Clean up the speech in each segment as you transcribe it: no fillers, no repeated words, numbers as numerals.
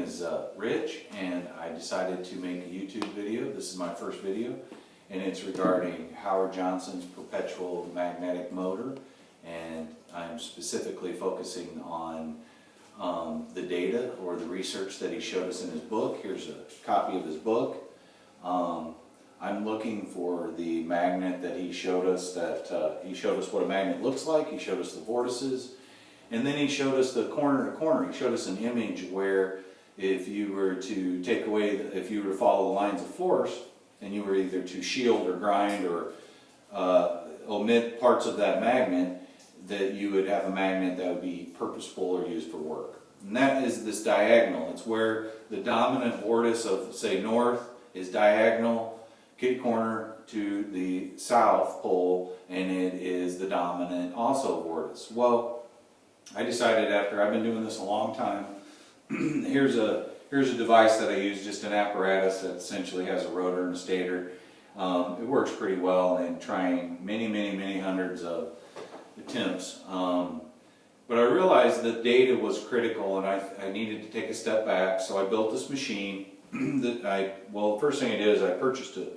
is Rich, and I decided to make a YouTube video. This is my first video, and it's regarding Howard Johnson's perpetual magnetic motor, and I'm specifically focusing on the data or the research that he showed us in his book. Here's a copy of his book. I'm looking for the magnet that he showed us, he showed us what a magnet looks like, he showed us the vortices, and then he showed us the corner to corner. He showed us an image where if you were to take away, if you were to follow the lines of force, and you were either to shield or grind or omit parts of that magnet, that you would have a magnet that would be purposeful or used for work. And that is this diagonal. It's where the dominant vortice of, say, north is diagonal kitty corner to the south pole, and it is the dominant also vortice. Well, I decided after I've been doing this a long time, here's a device that I use, just an apparatus that essentially has a rotor and a stator. It works pretty well in trying many hundreds of attempts. But I realized that data was critical, and I needed to take a step back, so I built this machine. Well, the first thing I did is I purchased a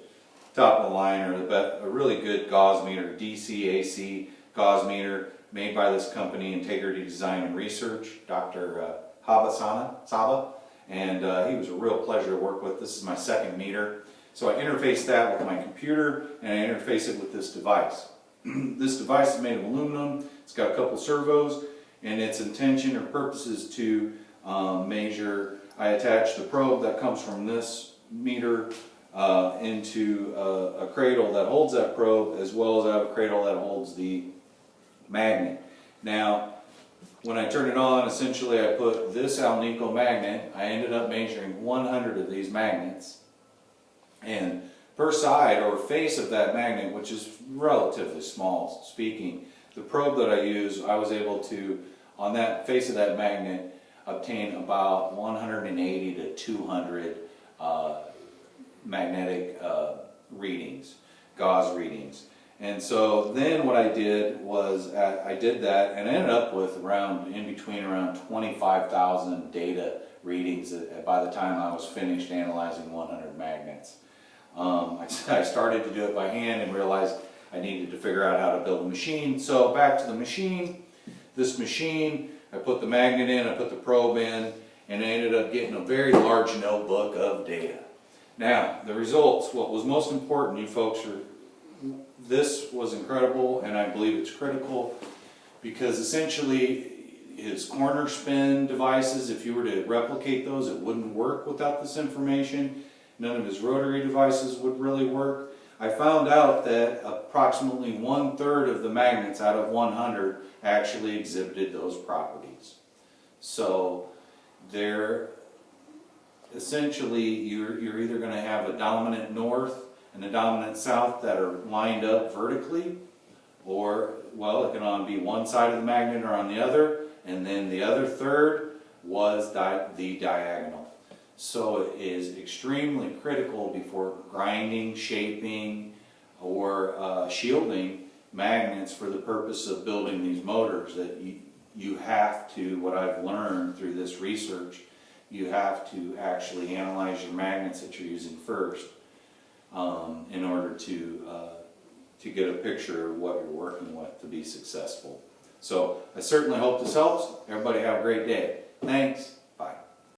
top of the line, or a really good gauss meter, DC AC gauss meter, made by this company, Integrity Design and Research, Dr. Saba, and he was a real pleasure to work with. This is my second meter. So I interface that with my computer, and I interface it with this device. This device is made of aluminum. It's got a couple servos, and its intention or purpose is to measure. I attach the probe that comes from this meter into a cradle that holds that probe, as well as I have a cradle that holds the magnet. Now, when I turn it on, essentially I put this alnico magnet. I ended up measuring 100 of these magnets, and per side or face of that magnet, which is relatively small speaking, the probe that I use, I was able to, on that face of that magnet, obtain about 180 to 200 magnetic readings, gauss readings. And so then what I did was I did that, and I ended up with in between around 25,000 data readings by the time I was finished analyzing 100 magnets. I started to do it by hand and realized I needed to figure out how to build a machine. So back to the machine. This machine, I put the magnet in, I put the probe in, and I ended up getting a very large notebook of data. Now, the results, what was most important, you folks, this was incredible, and I believe it's critical, because essentially his corner spin devices, if you were to replicate those, it wouldn't work without this information. None of his rotary devices would really work. I found out that approximately 1/3 of the magnets out of 100 actually exhibited those properties. So essentially you're either going to have a dominant north and a dominant south that are lined up vertically, or, well, it can on be one side of the magnet or on the other, and then the other third was the diagonal. So it is extremely critical before grinding, shaping, or shielding magnets for the purpose of building these motors, that you have to, what I've learned through this research, you have to actually analyze your magnets that you're using first in order to get a picture of what you're working with to be successful. So I certainly hope this helps. Everybody have a great day. Thanks.